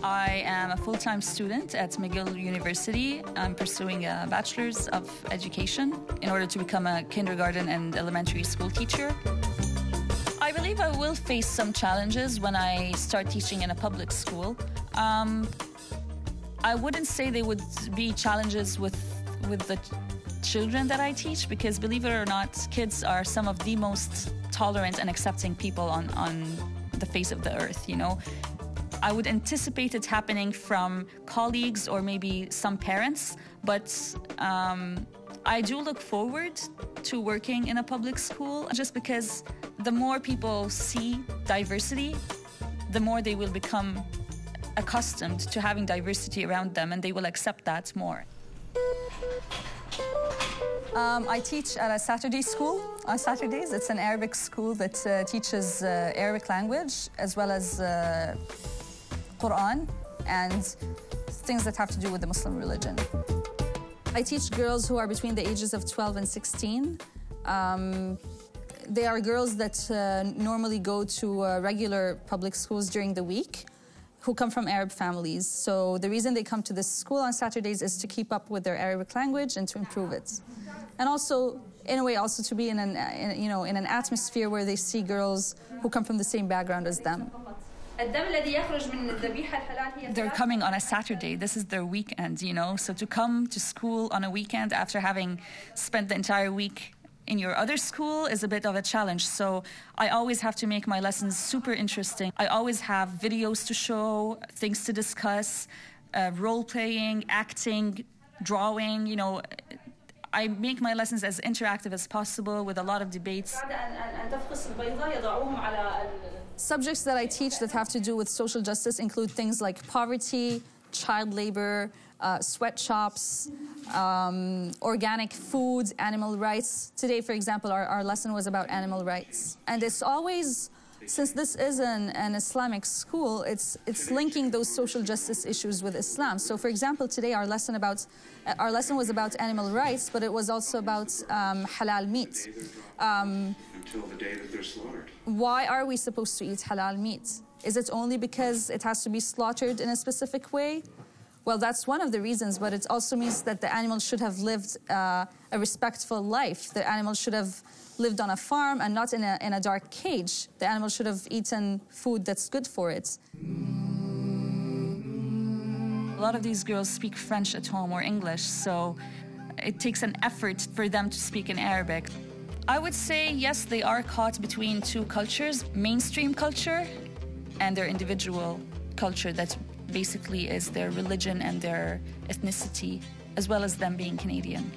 I am a full-time student at McGill University. I'm pursuing a Bachelor's of Education in order to become a kindergarten and elementary school teacher. I believe I will face some challenges when I start teaching in a public school. I wouldn't say they would be challenges with the children that I teach, because believe it or not, kids are some of the most tolerant and accepting people on the face of the earth, you know. I would anticipate it happening from colleagues or maybe some parents, but I do look forward to working in a public school, just because the more people see diversity, the more they will become accustomed to having diversity around them, and they will accept that more. I teach at a Saturday school on Saturdays. It's an Arabic school that teaches Arabic language as well as Quran and things that have to do with the Muslim religion. I teach girls who are between the ages of 12 and 16. They are girls that normally go to regular public schools during the week, who come from Arab families. So the reason they come to this school on Saturdays is to keep up with their Arabic language and to improve it. And also, in a way, also to be in an atmosphere where they see girls who come from the same background as them. They're coming on a Saturday. This is their weekend, you know. So to come to school on a weekend after having spent the entire week in your other school is a bit of a challenge. So I always have to make my lessons super interesting. I always have videos to show, things to discuss, role-playing, acting, drawing, you know. I make my lessons as interactive as possible with a lot of debates. Subjects that I teach that have to do with social justice include things like poverty, child labor, sweatshops, organic foods, animal rights. Today, for example, our lesson was about animal rights. And it's always, since this is an Islamic school, it's linking those social justice issues with Islam. So, for example, today our lesson was about animal rights, but it was also about halal meat. Until the day that they're slaughtered. Why are we supposed to eat halal meat? Is it only because it has to be slaughtered in a specific way? Well, that's one of the reasons, but it also means that the animal should have lived a respectful life. The animal should have lived on a farm and not in a dark cage. The animal should have eaten food that's good for it. A lot of these girls speak French at home or English, so it takes an effort for them to speak in Arabic. I would say, yes, they are caught between two cultures, mainstream culture and their individual culture that basically is their religion and their ethnicity, as well as them being Canadian.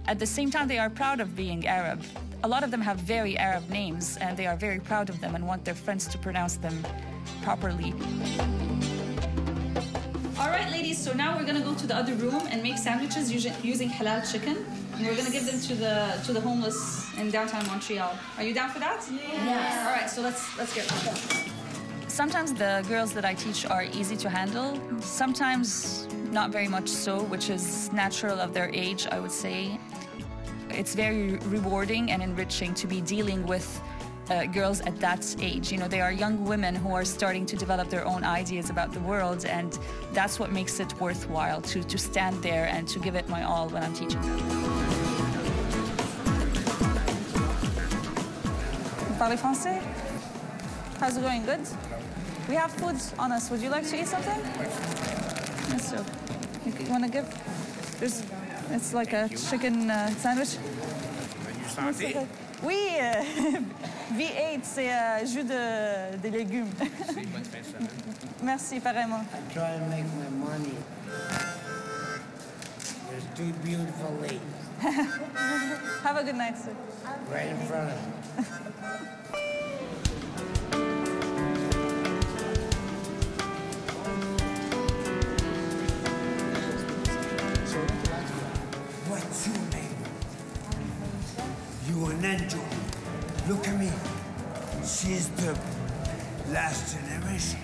At the same time, they are proud of being Arab. A lot of them have very Arab names, and they are very proud of them and want their friends to pronounce them properly. All right, ladies, so now we're gonna go to the other room and make sandwiches using halal chicken. And we're gonna give them to the homeless in downtown Montreal. Are you down for that? Yes. All right, so let's get that. Sometimes the girls that I teach are easy to handle. Sometimes not very much so, which is natural of their age, I would say. It's very rewarding and enriching to be dealing with girls at that age. You know, they are young women who are starting to develop their own ideas about the world, and that's what makes it worthwhile to stand there and to give it my all when I'm teaching them. Vous parlez français? How's it going? Good? We have food on us. Would you like to eat something? Yes, sir. You want to give? It's like a chicken sandwich. Santé? Oui, V8, c'est jus de légumes. Merci, pareillement. I try and make my money. There's two beautiful ladies. Have a good night, sir. Right in front of me. What's your name? You an angel. Look at me. She's the last generation.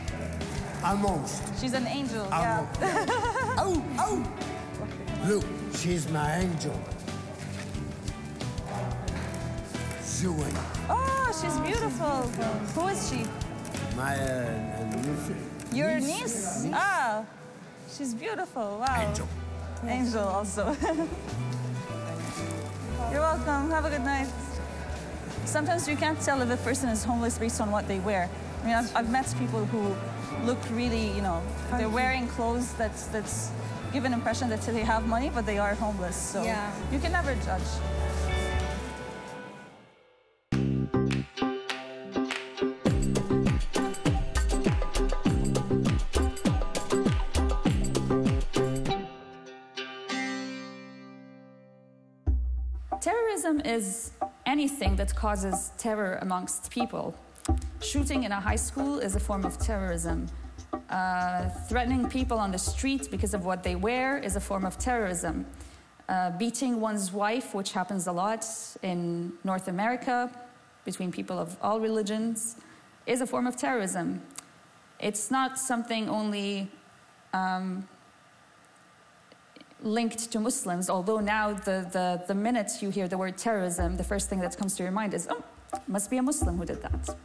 Almost. She's an angel, Almost. yeah. Oh, oh! Look, she's my angel. Suad. Oh, she's beautiful. Who is she? My nephew. Your niece? Ah, she's beautiful. Wow. Angel. Angel also. You're welcome. Have a good night. Sometimes you can't tell if a person is homeless based on what they wear. I mean, I've met people who look really, you know, they're wearing clothes that's give an impression that they have money, but they are homeless. So you can never judge. Terrorism is anything that causes terror amongst people. Shooting in a high school is a form of terrorism. Threatening people on the street because of what they wear is a form of terrorism. Beating one's wife, which happens a lot in North America, between people of all religions, is a form of terrorism. It's not something only linked to Muslims, although now the minute you hear the word terrorism, the first thing that comes to your mind is, oh, must be a Muslim who did that.